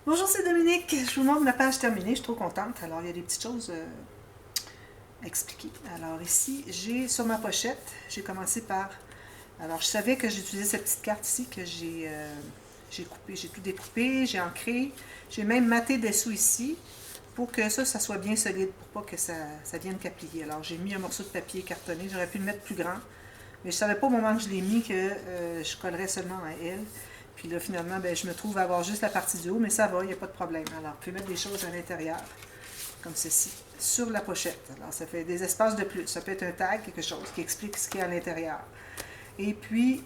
Bonjour, c'est Dominique. Je vous montre ma page terminée. Je suis trop contente. Alors, il y a des petites choses à expliquer. Alors, ici, j'ai sur ma pochette, j'ai commencé par... Alors, je savais que j'utilisais cette petite carte ici que j'ai coupé. J'ai tout découpé, j'ai ancré. J'ai même maté dessous ici pour que ça soit bien solide, pour pas que ça vienne caplier. Alors, j'ai mis un morceau de papier cartonné. J'aurais pu le mettre plus grand. Mais je ne savais pas au moment que je l'ai mis que je collerais seulement à elle. Puis là, finalement, ben, je me trouve à avoir juste la partie du haut, mais ça va, il n'y a pas de problème. Alors, vous pouvez mettre des choses à l'intérieur, comme ceci, sur la pochette. Alors, ça fait des espaces de plus. Ça peut être un tag, quelque chose qui explique ce qu'il y a à l'intérieur. Et puis,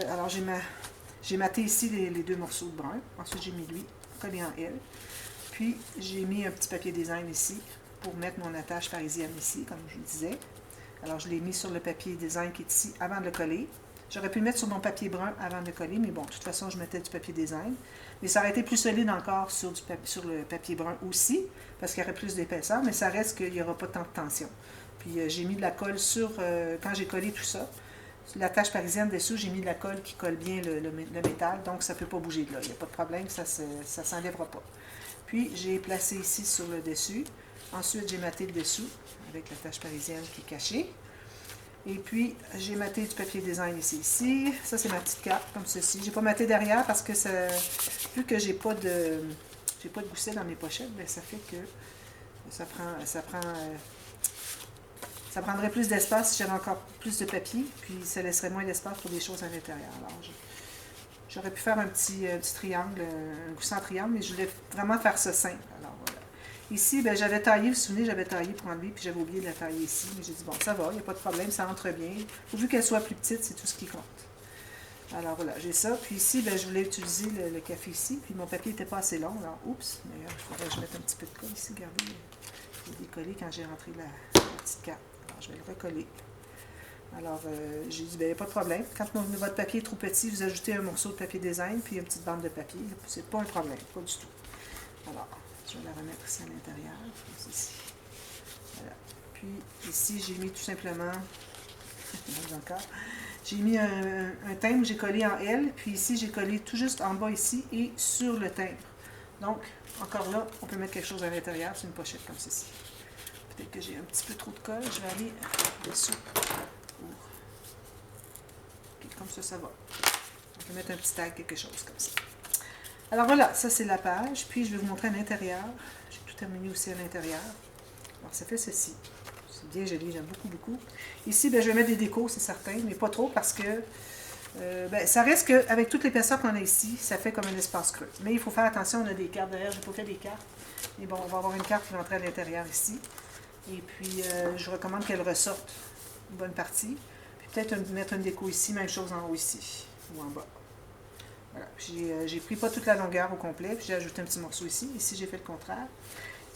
alors j'ai maté ici les deux morceaux de brun. Ensuite, j'ai mis lui, collé en L. Puis, j'ai mis un petit papier design ici pour mettre mon attache parisienne ici, comme je vous disais. Alors, je l'ai mis sur le papier design qui est ici avant de le coller. J'aurais pu le mettre sur mon papier brun avant de le coller, mais bon, de toute façon, je mettais du papier design. Mais ça aurait été plus solide encore sur le papier brun aussi, parce qu'il y aurait plus d'épaisseur, mais ça reste qu'il n'y aura pas tant de tension. Puis, j'ai mis de la colle sur, quand j'ai collé tout ça, la tâche parisienne dessous, j'ai mis de la colle qui colle bien le métal, donc ça ne peut pas bouger de là. Il n'y a pas de problème, ça ne s'enlèvera pas. Puis, j'ai placé ici sur le dessus. Ensuite, j'ai maté le dessous avec la tâche parisienne qui est cachée. Et puis, j'ai maté du papier design ici. Ça, c'est ma petite carte, comme ceci. J'ai pas maté derrière parce que vu que j'ai pas de gousset dans mes pochettes, bien, ça fait que ça prendrait plus d'espace si j'avais encore plus de papier, puis ça laisserait moins d'espace pour des choses à l'intérieur. Alors, j'aurais pu faire un petit triangle, un gousset en triangle, mais je voulais vraiment faire ça simple. Alors, voilà. Ici, ben, j'avais taillé, vous vous souvenez, j'avais taillé pour enlever, puis j'avais oublié de la tailler ici. Mais j'ai dit, bon, ça va, il n'y a pas de problème, ça entre bien. Pourvu qu'elle soit plus petite, c'est tout ce qui compte. Alors voilà, j'ai ça. Puis ici, ben, je voulais utiliser le café ici, puis mon papier n'était pas assez long. Alors, oups, d'ailleurs, il faudrait que je mette un petit peu de colle ici. Regardez, j'ai décollé quand j'ai rentré la petite carte. Alors, je vais le recoller. Alors, j'ai dit, ben, il n'y a pas de problème. Quand votre papier est trop petit, vous ajoutez un morceau de papier design, puis une petite bande de papier. C'est pas un problème, pas du tout. Alors, je vais la remettre ici à l'intérieur, ici. Voilà. Puis ici, j'ai mis tout simplement, encore, j'ai mis un timbre, j'ai collé en L, puis ici, j'ai collé tout juste en bas ici et sur le timbre. Donc, encore là, on peut mettre quelque chose à l'intérieur, c'est une pochette comme ceci. Peut-être que j'ai un petit peu trop de colle, je vais aller dessous. Okay, comme ça va. On peut mettre un petit tag, quelque chose comme ça. Alors voilà, ça c'est la page, puis je vais vous montrer à l'intérieur. J'ai tout terminé aussi à l'intérieur. Alors ça fait ceci. C'est bien joli, j'aime beaucoup, beaucoup. Ici, ben, je vais mettre des décos, c'est certain, mais pas trop parce que ben, ça reste qu'avec toute l'épaisseur qu'on a ici, ça fait comme un espace creux. Mais il faut faire attention, on a des cartes derrière, je n'ai pas fait des cartes. Mais bon, on va avoir une carte qui va entrer à l'intérieur ici. Et puis, je recommande qu'elle ressorte une bonne partie. Puis peut-être mettre une déco ici, même chose en haut ici, ou en bas. Voilà. J'ai pris pas toute la longueur au complet, puis j'ai ajouté un petit morceau ici. Ici, j'ai fait le contraire.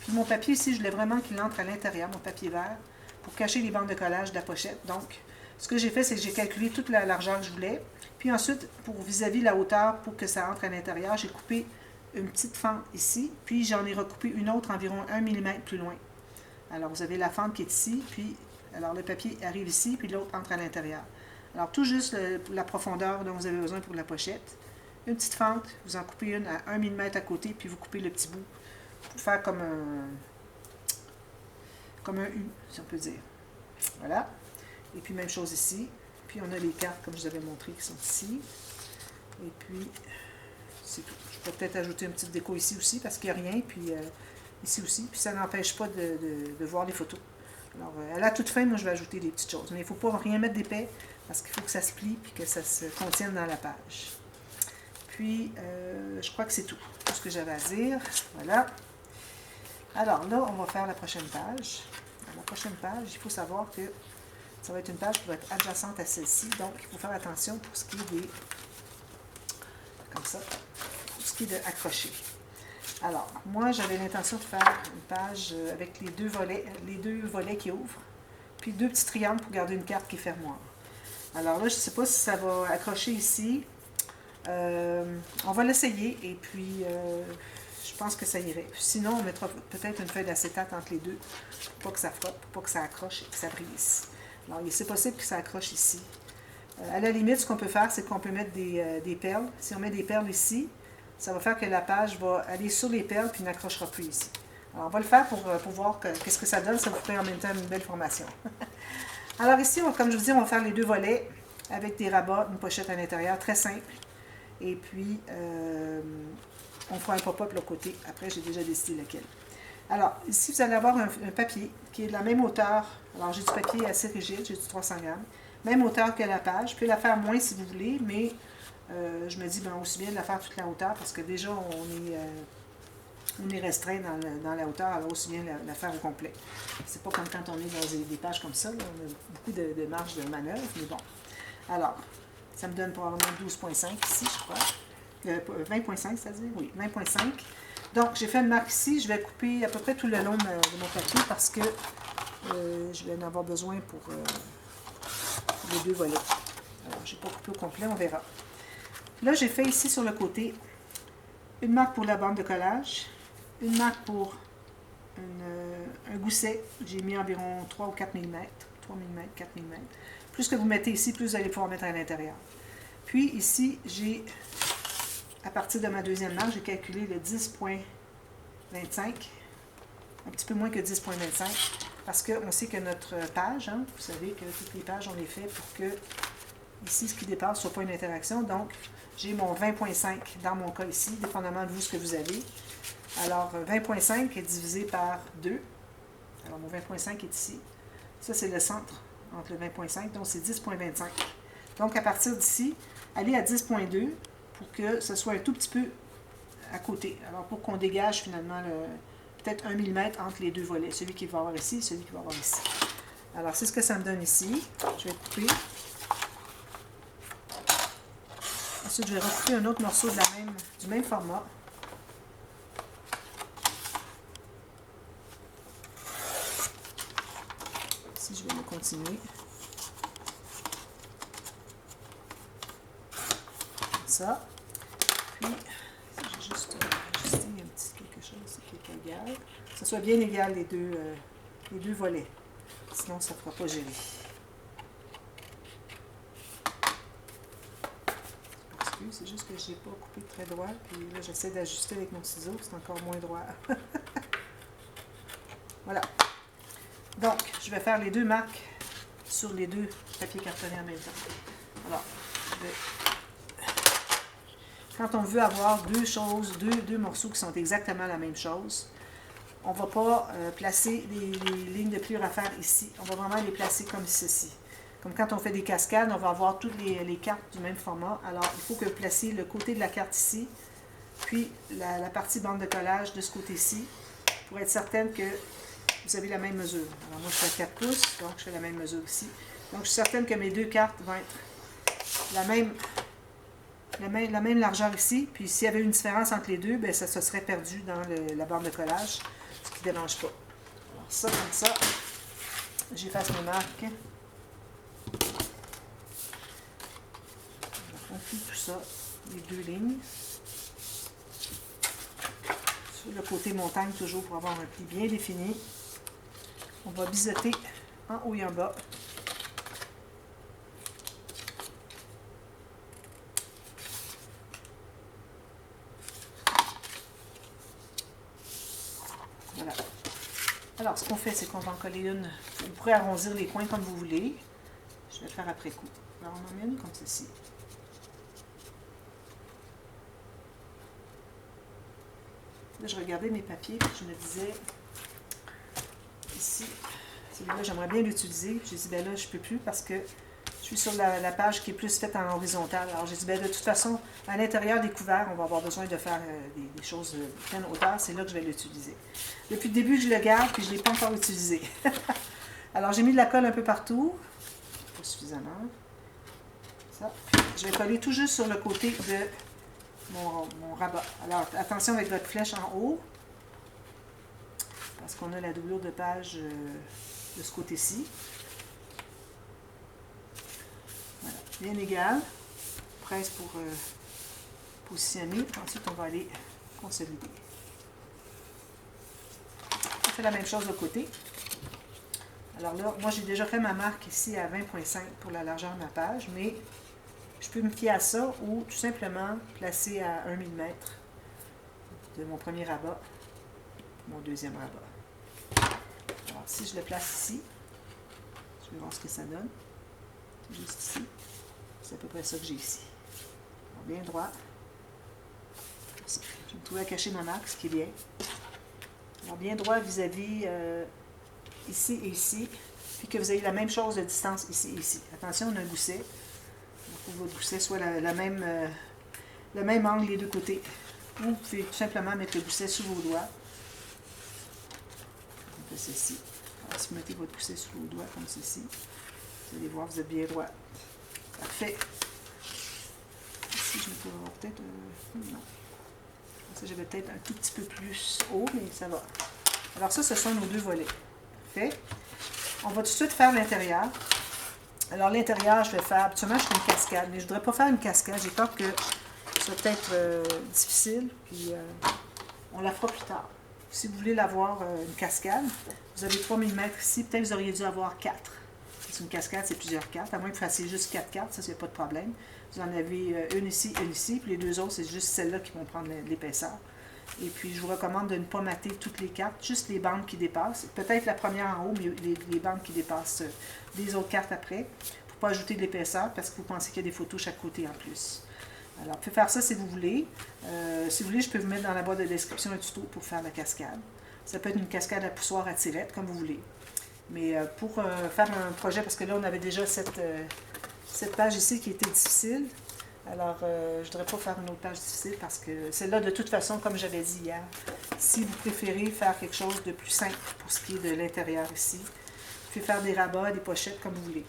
Puis mon papier ici, je voulais vraiment qu'il entre à l'intérieur, mon papier vert, pour cacher les bandes de collage de la pochette. Donc, ce que j'ai fait, c'est que j'ai calculé toute la largeur que je voulais. Puis ensuite, pour vis-à-vis la hauteur, pour que ça entre à l'intérieur, j'ai coupé une petite fente ici, puis j'en ai recoupé une autre environ 1 mm plus loin. Alors, vous avez la fente qui est ici, puis alors le papier arrive ici, puis l'autre entre à l'intérieur. Alors, tout juste la profondeur dont vous avez besoin pour la pochette. Une petite fente, vous en coupez une à 1 mm à côté, puis vous coupez le petit bout pour faire comme un U, si on peut dire. Voilà. Et puis, même chose ici. Puis, on a les cartes, comme je vous avais montré, qui sont ici. Et puis, c'est tout. Je peux peut-être ajouter une petite déco ici aussi, parce qu'il n'y a rien. Puis, ici aussi. Puis, ça n'empêche pas de voir les photos. Alors, à la toute fin, moi, je vais ajouter des petites choses. Mais il ne faut pas rien mettre d'épais, parce qu'il faut que ça se plie, puis que ça se contienne dans la page. Puis, je crois que c'est tout ce que j'avais à dire. Voilà. Alors là, on va faire la prochaine page. Dans la prochaine page, il faut savoir que ça va être une page qui va être adjacente à celle-ci. Donc, il faut faire attention pour ce qui est des... comme ça, pour ce qui est d'accrocher. Alors, moi, j'avais l'intention de faire une page avec les deux volets qui ouvrent, puis deux petits triangles pour garder une carte qui est fermoire. Alors là, je ne sais pas si ça va accrocher ici. On va l'essayer et puis je pense que ça irait. Sinon, on mettra peut-être une feuille d'acétate entre les deux pour pas que ça frotte, pour pas que ça accroche et que ça brise. Alors, c'est possible que ça accroche ici. À la limite, ce qu'on peut faire, c'est qu'on peut mettre des perles. Si on met des perles ici, ça va faire que la page va aller sur les perles puis n'accrochera plus ici. Alors, on va le faire pour voir qu'est-ce que ça donne. Ça vous fait en même temps une belle formation. Alors ici, comme je vous dis, on va faire les deux volets avec des rabats, une pochette à l'intérieur, très simple. Et puis, on fera un pop-up de l'autre côté. Après, j'ai déjà décidé lequel. Alors, ici, vous allez avoir un papier qui est de la même hauteur. Alors, j'ai du papier assez rigide, j'ai du 300 grammes. Même hauteur que la page. Vous pouvez la faire moins si vous voulez, mais je me dis, ben, aussi bien de la faire toute la hauteur parce que déjà, on est restreint dans la hauteur, alors aussi bien la faire au complet. C'est pas comme quand on est dans des pages comme ça, là, on a beaucoup de marge de manœuvre, mais bon. Alors, ça me donne probablement 12,5 ici, je crois. 20,5, c'est-à-dire? Oui, 20,5. Donc, j'ai fait une marque ici. Je vais couper à peu près tout le long de mon papier parce que je vais en avoir besoin pour les deux volets. Alors, je n'ai pas coupé au complet, on verra. Là, j'ai fait ici sur le côté une marque pour la bande de collage, une marque pour un gousset. J'ai mis environ 3 ou 4 mm, 3 mm, 4 mm. Plus que vous mettez ici, plus vous allez pouvoir mettre à l'intérieur. Puis ici, j'ai, à partir de ma deuxième marque, j'ai calculé le 10,25, un petit peu moins que 10,25, parce qu'on sait que notre page, hein, vous savez que toutes les pages, on les fait pour que, ici, ce qui dépasse ne soit pas une interaction. Donc, j'ai mon 20,5 dans mon cas ici, dépendamment de vous, ce que vous avez. Alors, 20,5 est divisé par 2. Alors, mon 20,5 est ici. Ça, c'est le centre entre le 20,5, donc c'est 10,25. Donc, à partir d'ici, allez à 10,2 pour que ce soit un tout petit peu à côté. Alors, pour qu'on dégage finalement peut-être 1 mm entre les deux volets, celui qui va avoir ici et celui qui va avoir ici. Alors, c'est ce que ça me donne ici. Je vais couper. Ensuite, je vais recouper un autre morceau du même format. Ici, je vais le continuer. Comme ça. Puis, j'ai juste ajusté un petit quelque chose ici qui est égal. Que ce soit bien égal les deux volets. Sinon, ça ne fera pas gérer. C'est juste que je n'ai pas coupé très droit, puis là j'essaie d'ajuster avec mon ciseau, c'est encore moins droit. Voilà. Donc, je vais faire les deux marques sur les deux papiers cartonnés en même temps. Alors, quand on veut avoir deux choses, deux morceaux qui sont exactement la même chose, on ne va pas placer les lignes de pliure à faire ici. On va vraiment les placer comme ceci. Comme quand on fait des cascades, on va avoir toutes les cartes du même format. Alors, il faut que vous placiez le côté de la carte ici, puis la partie bande de collage de ce côté-ci, pour être certaine que vous avez la même mesure. Alors, moi, je fais 4 pouces, donc je fais la même mesure ici. Donc, je suis certaine que mes deux cartes vont être la même largeur ici. Puis, s'il y avait une différence entre les deux, bien, ça se serait perdu dans la bande de collage, ce qui ne dérange pas. Alors, ça, comme ça, j'efface mes marques. On plie tout ça, les deux lignes. Sur le côté montagne, toujours pour avoir un pli bien défini. On va biseauter en haut et en bas. Voilà. Alors, ce qu'on fait, c'est qu'on va en coller une. Vous pourrez arrondir les coins comme vous voulez. Je vais le faire après coup. Alors, on en met une comme ceci. Là, je regardais mes papiers et je me disais, ici, celui-là, j'aimerais bien l'utiliser. J'ai dit, ben là, je ne peux plus parce que je suis sur la page qui est plus faite en horizontal. Alors, j'ai dit, ben de toute façon, à l'intérieur des couverts, on va avoir besoin de faire des choses de pleine hauteur. C'est là que je vais l'utiliser. Depuis le début, je le garde puis je ne l'ai pas encore utilisé. Alors, j'ai mis de la colle un peu partout. Pas suffisamment. Ça. Je vais coller tout juste sur le côté de mon rabat. Alors, attention avec votre flèche en haut, parce qu'on a la doublure de page de ce côté-ci. Voilà, bien égal. Presse pour positionner. Ensuite, on va aller consolider. On fait la même chose de l'autre côté. Alors là, moi, j'ai déjà fait ma marque ici à 20,5 pour la largeur de ma page, mais je peux me fier à ça ou tout simplement placer à 1 mm de mon premier rabat, mon deuxième rabat. Alors, si je le place ici, je vais voir ce que ça donne. Juste ici. C'est à peu près ça que j'ai ici. Alors, bien droit. Je vais me trouver à cacher mon arc, ce qui est bien. Alors, bien droit vis-à-vis ici et ici. Puis que vous ayez la même chose de distance ici et ici. Attention, on a un gousset. Il faut que votre gousset soit le même angle des deux côtés. Ou vous pouvez tout simplement mettre le gousset sous vos doigts. Comme ceci. Alors, si vous mettez votre gousset sous vos doigts comme ceci, vous allez voir, vous êtes bien droit. Parfait. Ici, je me peux avoir peut-être... non. J'avais peut-être un tout petit peu plus haut, mais ça va. Alors ça, ce sont nos deux volets. Parfait. On va tout de suite faire l'intérieur. Alors l'intérieur, je vais faire... Habituellement, je fais une cascade, mais je ne voudrais pas faire une cascade. J'ai peur que ce soit peut-être difficile, puis on la fera plus tard. Si vous voulez l'avoir une cascade, vous avez 3 mm ici. Peut-être que vous auriez dû avoir 4. C'est une cascade, c'est plusieurs cartes. À moins que vous fassiez juste 4 cartes, ça, il n'y a pas de problème. Vous en avez une ici, puis les deux autres, c'est juste celles-là qui vont prendre l'épaisseur. Et puis, je vous recommande de ne pas mater toutes les cartes, juste les bandes qui dépassent. Peut-être la première en haut, mais les bandes qui dépassent des autres cartes après, pour ne pas ajouter de l'épaisseur, parce que vous pensez qu'il y a des photos chaque côté en plus. Alors, vous pouvez faire ça si vous voulez. Si vous voulez, je peux vous mettre dans la boîte de description un tuto pour faire la cascade. Ça peut être une cascade à poussoir à tirette, comme vous voulez. Mais pour faire un projet, parce que là, on avait déjà cette page ici qui était difficile. Alors, je ne voudrais pas faire une autre page difficile parce que celle-là, de toute façon, comme j'avais dit hier, si vous préférez faire quelque chose de plus simple pour ce qui est de l'intérieur ici, vous pouvez faire des rabats, des pochettes, comme vous voulez.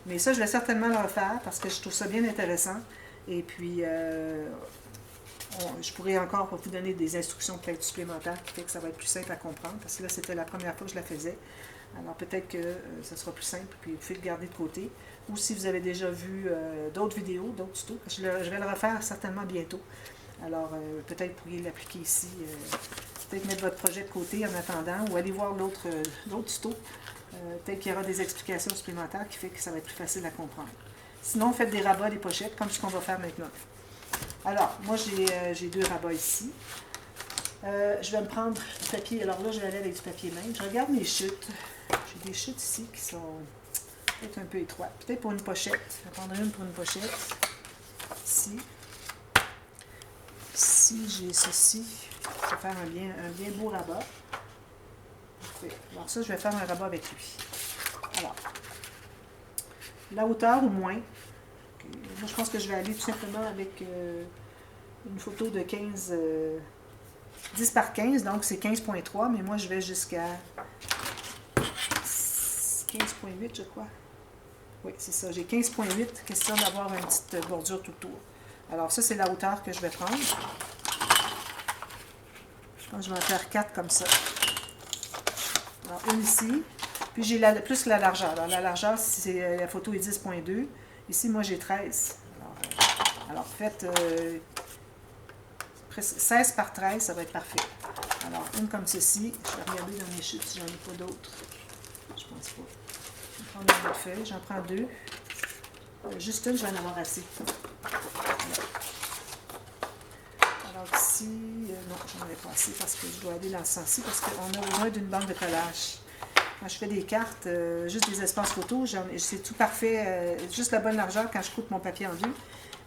Mais ça, je vais certainement le refaire parce que je trouve ça bien intéressant. Et puis, je pourrais encore vous donner des instructions peut-être supplémentaires qui fait que ça va être plus simple à comprendre parce que là, c'était la première fois que je la faisais. Alors peut-être que ça sera plus simple, puis vous pouvez le garder de côté. Ou si vous avez déjà vu d'autres vidéos, d'autres tutos, je vais le refaire certainement bientôt. Alors peut-être pourriez l'appliquer ici, peut-être mettre votre projet de côté en attendant, ou aller voir l'autre tuto. Peut-être qu'il y aura des explications supplémentaires qui fait que ça va être plus facile à comprendre. Sinon, faites des rabats, des pochettes, comme ce qu'on va faire maintenant. Alors, moi j'ai 2 rabats ici. Je vais me prendre du papier. Alors là, je vais aller avec du papier même. Je regarde mes chutes. J'ai des chutes ici qui sont peut-être un peu étroites. Peut-être pour une pochette. Je vais prendre une pour une pochette. Ici. Ici, j'ai ceci. Je vais faire un bien beau rabat. Alors ça, je vais faire un rabat avec lui. Alors, la hauteur ou moins. Moi, je pense que je vais aller tout simplement avec une photo de 10 par 15, donc c'est 15.3, mais moi je vais jusqu'à 15.8, je crois. Oui, c'est ça, j'ai 15.8, question d'avoir une petite bordure tout autour. Alors ça, c'est la hauteur que je vais prendre. Je pense que je vais en faire 4 comme ça. Alors, une ici, puis j'ai plus la largeur. Alors la largeur, la photo est 10.2. Ici, moi j'ai 13. Alors faites 16 par 13, ça va être parfait. Alors, une comme ceci. Je vais regarder dans mes chutes si j'en ai pas d'autres. Je pense pas. Je vais prendre une autre feuille. J'en prends 2. Juste une, je vais en avoir assez. Alors ici, non, j'en avais pas assez parce que je dois aller dans ce sens-ci parce qu'on a besoin d'une bande de collage. Quand je fais des cartes, juste des espaces photos, c'est tout parfait, juste la bonne largeur quand je coupe mon papier en deux.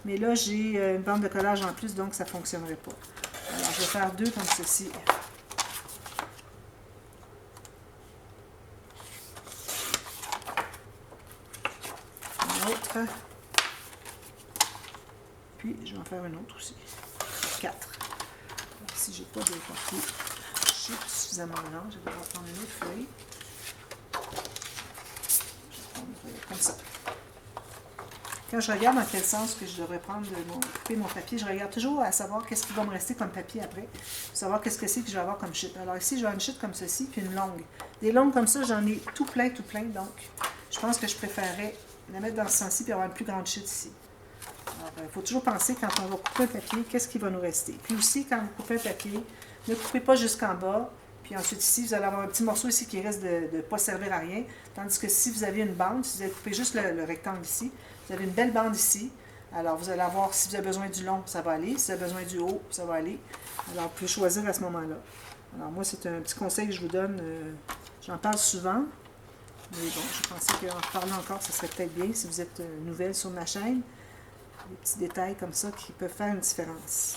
Mais là, j'ai une bande de collage en plus, donc ça ne fonctionnerait pas. Alors, je vais faire 2 comme ceci. Une autre. Puis, je vais en faire une autre aussi. 4. Alors, si je n'ai pas de papier suffisamment large, je vais devoir prendre une autre feuille. Je vais prendre comme ça. Quand je regarde dans quel sens que je devrais prendre couper mon papier, je regarde toujours à savoir qu'est-ce qui va me rester comme papier après, pour savoir qu'est-ce que c'est que je vais avoir comme chute. Alors ici, je vais avoir une chute comme ceci, puis une longue. Des longues comme ça, j'en ai tout plein, donc je pense que je préférerais la mettre dans ce sens-ci puis avoir une plus grande chute ici. Alors, il faut toujours penser quand on va couper un papier, qu'est-ce qui va nous rester. Puis aussi, quand vous coupez un papier, ne coupez pas jusqu'en bas. Puis ensuite ici, vous allez avoir un petit morceau ici qui risque de ne pas servir à rien. Tandis que si vous avez une bande, si vous avez coupé juste le rectangle ici, vous avez une belle bande ici. Alors, vous allez avoir, si vous avez besoin du long, ça va aller. Si vous avez besoin du haut, ça va aller. Alors, vous pouvez choisir à ce moment-là. Alors, moi, c'est un petit conseil que je vous donne. J'en parle souvent. Mais bon, je pensais qu'en parlant encore, ce serait peut-être bien si vous êtes nouvelle sur ma chaîne. Des petits détails comme ça qui peuvent faire une différence.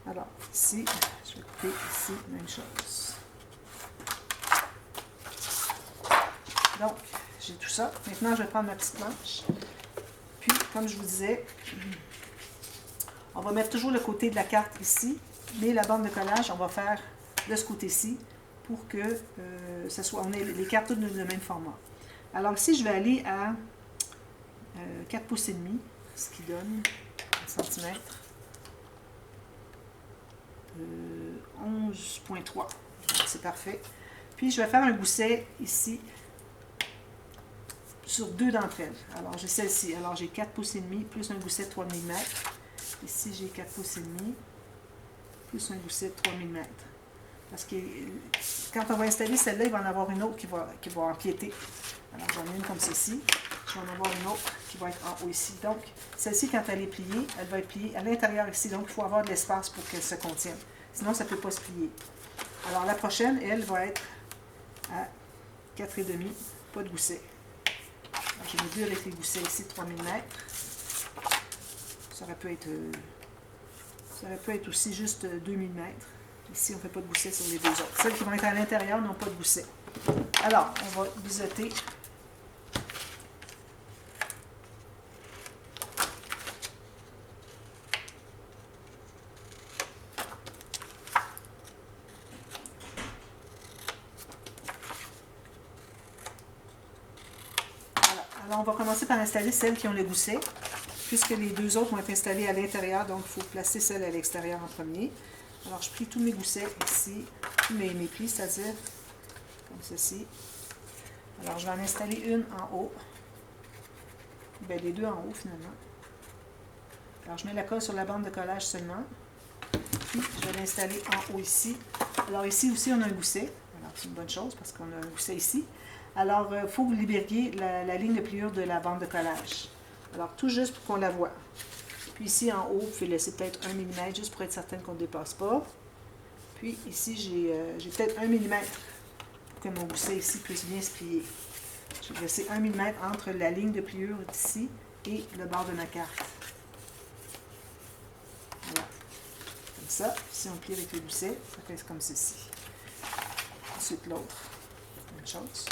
Alors, ici, je vais couper ici, même chose. Donc, j'ai tout ça. Maintenant, je vais prendre ma petite planche. Puis, comme je vous disais, on va mettre toujours le côté de la carte ici, mais la bande de collage, on va faire de ce côté-ci pour que on ait les cartes toutes de même format. Alors ici, je vais aller à 4 pouces et demi, ce qui donne 1 cm. 11,3. C'est parfait. Puis, je vais faire un gousset ici sur 2 d'entre elles. Alors, j'ai celle-ci. Alors, j'ai 4 pouces et demi plus un gousset de 3 mm. Ici, j'ai 4 pouces et demi plus un gousset de 3 mm. Parce que quand on va installer celle-là, il va en avoir une autre qui va empiéter. Alors, j'en ai une comme ceci. Je vais en avoir une autre qui va être en haut ici. Donc, celle-ci, quand elle est pliée, elle va être pliée à l'intérieur ici. Donc, il faut avoir de l'espace pour qu'elle se contienne. Sinon, ça ne peut pas se plier. Alors, la prochaine, elle va être à 4,5, pas de gousset. J'ai mis 2 avec les goussets ici, 3 mm. Ça aurait pu être aussi juste 2 mm. Ici, on ne fait pas de gousset sur les deux autres. Celles qui vont être à l'intérieur n'ont pas de gousset. Alors, on va biseauter. Voilà. Alors, on va commencer par installer celles qui ont le gousset, puisque les deux autres vont être installées à l'intérieur, donc il faut placer celle à l'extérieur en premier. Alors, je plie tous mes goussets ici, tous mes plis, c'est-à-dire comme ceci. Alors, je vais en installer une en haut. Bien, les deux en haut, finalement. Alors, je mets la colle sur la bande de collage seulement. Puis, je vais l'installer en haut ici. Alors, ici aussi, on a un gousset. Alors, c'est une bonne chose parce qu'on a un gousset ici. Alors, il faut que vous libériez la ligne de pliure de la bande de collage. Alors, tout juste pour qu'on la voie. Puis ici, en haut, vous pouvez laisser peut-être 1 mm, juste pour être certaine qu'on ne dépasse pas. Puis ici, j'ai peut-être 1 mm pour que mon gousset ici puisse bien se plier. Je vais laisser 1 mm entre la ligne de pliure d'ici et le bord de ma carte. Voilà. Comme ça. Si on plie avec le gousset, ça fait comme ceci. Ensuite, l'autre. Même chose.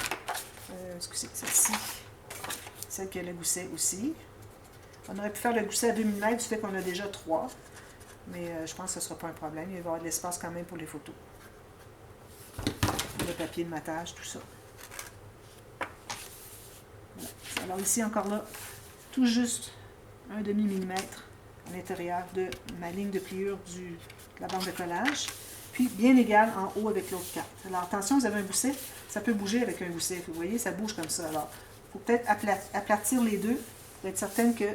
Excusez, celle-ci. Celle qui a le gousset aussi. On aurait pu faire le gousset à 2 mm du fait qu'on a déjà 3. Mais je pense que ce ne sera pas un problème. Il va y avoir de l'espace quand même pour les photos. Le papier de matage, tout ça. Voilà. Alors ici, encore là, tout juste un demi-millimètre à l'intérieur de ma ligne de pliure de la bande de collage. Puis bien égal en haut avec l'autre carte. Alors attention, vous avez un gousset, ça peut bouger avec un gousset. Vous voyez, ça bouge comme ça. Alors, il faut peut-être aplatir les deux pour être certaine que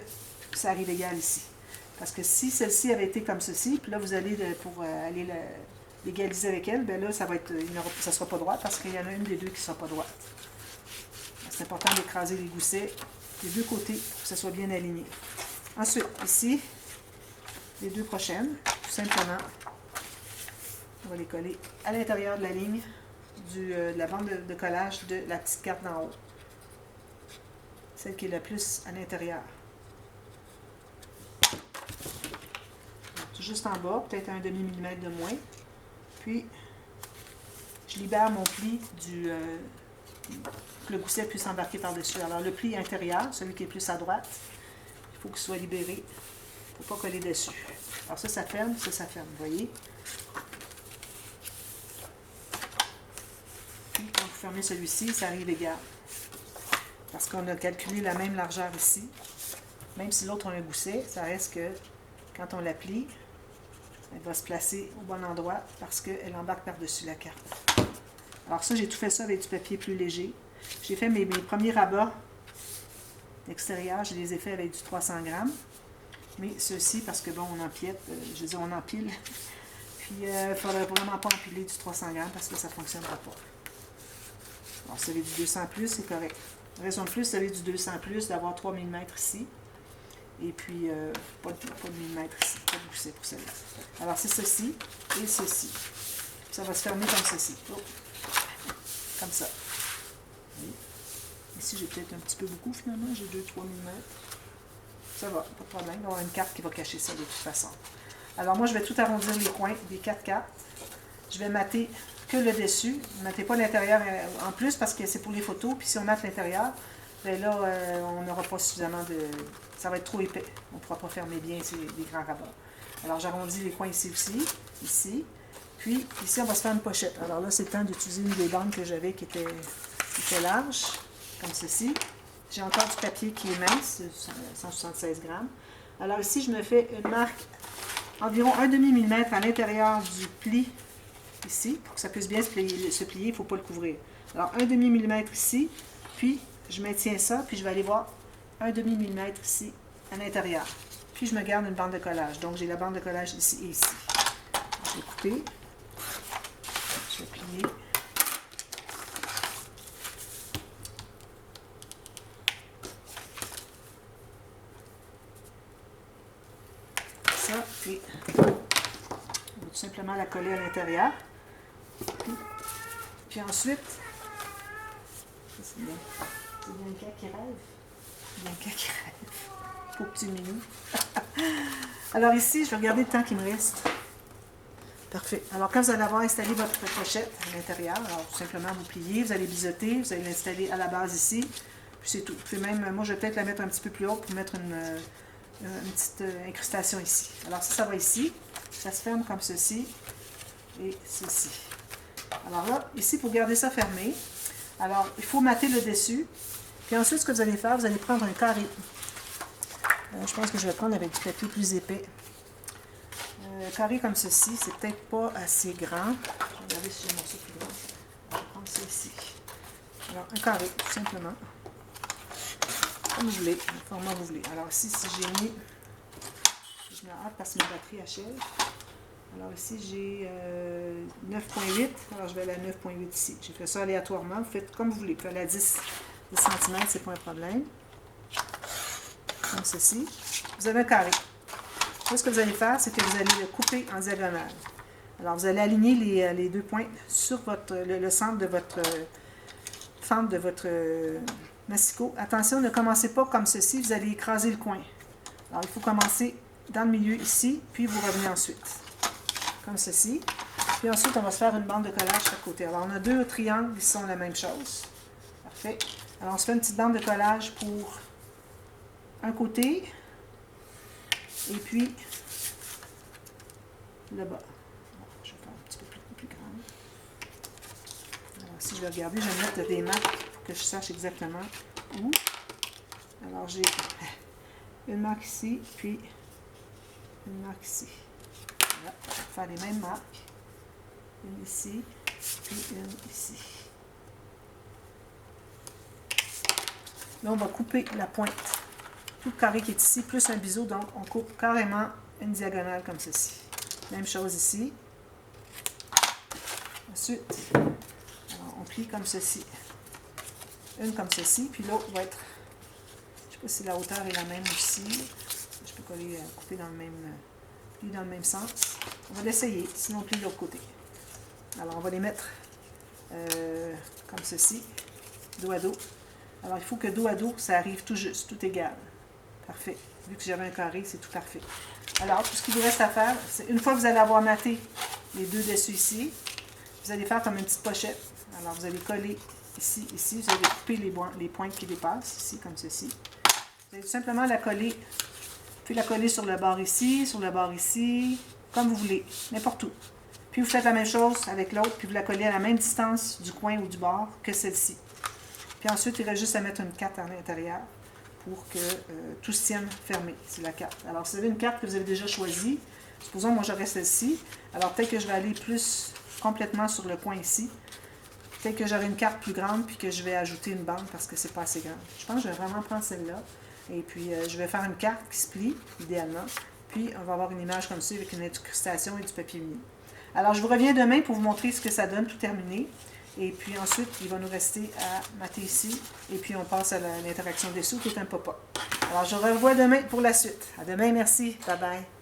ça arrive égal ici. Parce que si celle-ci avait été comme ceci, puis là, vous allez, pour aller l'égaliser avec elle, bien là, ça ne sera pas droit parce qu'il y en a une des deux qui ne sera pas droite. C'est important d'écraser les goussets des deux côtés pour que ça soit bien aligné. Ensuite, ici, les deux prochaines, tout simplement, on va les coller à l'intérieur de la ligne de la bande de collage de la petite carte d'en haut. Celle qui est la plus à l'intérieur. Juste en bas, peut-être un demi-millimètre de moins. Puis, je libère mon pli que le gousset puisse embarquer par-dessus. Alors, le pli intérieur, celui qui est plus à droite, il faut qu'il soit libéré pour ne pas coller dessus. Alors ça ferme, ça ferme, vous voyez. Puis, quand vous fermez celui-ci, ça arrive égal. Parce qu'on a calculé la même largeur ici. Même si l'autre a un gousset, ça reste que quand on la plie, elle va se placer au bon endroit parce qu'elle embarque par-dessus la carte. Alors ça, j'ai tout fait ça avec du papier plus léger. J'ai fait mes premiers rabats d'extérieur, je les ai fait avec du 300 grammes. Mais ceux-ci, parce que bon, on empiète, je veux dire, on empile. Puis il ne faudrait vraiment pas empiler du 300 grammes parce que ça ne fonctionnera pas. Alors, si vous avez du 200 plus, c'est correct. Raison de plus, si vous avez du 200 plus, d'avoir 3 mm ici. Et puis, pas de millimètre ici, pas de gousset pour celle-là. Alors, c'est ceci et ceci. Ça va se fermer comme ceci. Oh. Comme ça. Oui. Ici, j'ai peut-être un petit peu beaucoup finalement. J'ai 2-3 mm. Ça va, pas de problème. Il va y avoir une carte qui va cacher ça de toute façon. Alors, moi, je vais tout arrondir les coins des 4 cartes. Je vais mater que le dessus. Ne matez pas l'intérieur en plus parce que c'est pour les photos. Puis si on mate l'intérieur, bien là, on n'aura pas suffisamment de... Ça va être trop épais. On ne pourra pas fermer bien les grands rabats. Alors, j'arrondis les coins ici aussi. Ici. Puis, ici, on va se faire une pochette. Alors là, c'est le temps d'utiliser une des bandes que j'avais qui était large, comme ceci. J'ai encore du papier qui est mince, 176 grammes. Alors ici, je me fais une marque environ 1/2 mm à l'intérieur du pli, ici, pour que ça puisse bien se plier, il ne faut pas le couvrir. Alors 1/2 mm ici, puis je maintiens ça, puis je vais aller voir 1/2 mm ici, à l'intérieur. Puis je me garde une bande de collage. Donc j'ai la bande de collage ici et ici. Je vais couper. Je vais plier. Ça, puis on va tout simplement la coller à l'intérieur. Puis ensuite, c'est bien Bianca qui rêve. Bianca qui rêve. Pauvre petit minou. Alors ici, je vais regarder le temps qui me reste. Parfait. Alors quand vous allez avoir installé votre pochette à l'intérieur, alors tout simplement vous pliez, vous allez biseauter, vous allez l'installer à la base ici. Puis c'est tout. Puis même, moi je vais peut-être la mettre un petit peu plus haute pour mettre une petite incrustation ici. Alors ça va ici. Ça se ferme comme ceci et ceci. Alors là, ici, pour garder ça fermé, alors il faut mater le dessus. Puis ensuite, ce que vous allez faire, vous allez prendre un carré. Je pense que je vais prendre avec du papier plus épais. Carré comme ceci, c'est peut-être pas assez grand. Je vais regarder si j'ai un morceau plus grand. Je vais prendre ça ici. Alors, un carré, tout simplement. Comme vous voulez, le format que vous voulez. Alors ici, si j'ai mis... Je me hâte parce que ma batterie achève. Alors ici, j'ai 9.8. Alors je vais aller à 9.8 ici. J'ai fait ça aléatoirement. Vous faites comme vous voulez. Vous pouvez aller à 10 cm, c'est pas un problème. Comme ceci. Vous avez un carré. Là, ce que vous allez faire, c'est que vous allez le couper en diagonale. Alors, vous allez aligner les deux points sur le centre de votre fente de votre massicot. Attention, ne commencez pas comme ceci, vous allez écraser le coin. Alors, il faut commencer dans le milieu ici, puis vous revenez ensuite. Comme ceci. Puis ensuite, on va se faire une bande de collage chaque côté. Alors, on a deux triangles qui sont la même chose. Parfait. Alors, on se fait une petite bande de collage pour un côté. Et puis, le bas. Je vais faire un petit peu plus grand. Alors, si je vais regarder, je vais mettre des marques pour que je sache exactement où. Alors, j'ai une marque ici, puis une marque ici. Voilà. Je vais faire les mêmes marques. Une ici, puis une ici. Là, on va couper la pointe. Tout le carré qui est ici, plus un biseau, donc on coupe carrément une diagonale comme ceci. Même chose ici. Ensuite, alors on plie comme ceci. Une comme ceci, puis l'autre va être, je ne sais pas si la hauteur est la même aussi. Je peux coller, couper dans le même sens. On va l'essayer, sinon on plie de l'autre côté. Alors on va les mettre comme ceci, dos à dos. Alors il faut que dos à dos, ça arrive tout juste, tout égal. Parfait. Vu que j'avais un carré, c'est tout parfait. Alors, tout ce qu'il vous reste à faire, c'est une fois que vous allez avoir maté les deux dessus ici, vous allez faire comme une petite pochette. Alors, vous allez coller ici, ici. Vous allez couper les pointes qui dépassent, ici, comme ceci. Vous allez tout simplement la coller. Puis la coller sur le bord ici, comme vous voulez, n'importe où. Puis vous faites la même chose avec l'autre, puis vous la collez à la même distance du coin ou du bord que celle-ci. Puis ensuite, il reste juste à mettre une carte à l'intérieur pour que tout se tienne fermé. C'est la carte. Alors, si vous avez une carte que vous avez déjà choisie, supposons moi j'aurais celle-ci, alors peut-être que je vais aller plus complètement sur le coin ici. Peut-être que j'aurai une carte plus grande, puis que je vais ajouter une bande parce que c'est pas assez grand. Je pense que je vais vraiment prendre celle-là. Et puis, je vais faire une carte qui se plie, idéalement. Puis, on va avoir une image comme ça avec une incrustation et du papier mini. Alors, je vous reviens demain pour vous montrer ce que ça donne, tout terminé. Et puis ensuite, il va nous rester à mater ici. Et puis on passe à l'interaction dessous qui est un pop-up. Alors je revois demain pour la suite. À demain, merci. Bye bye.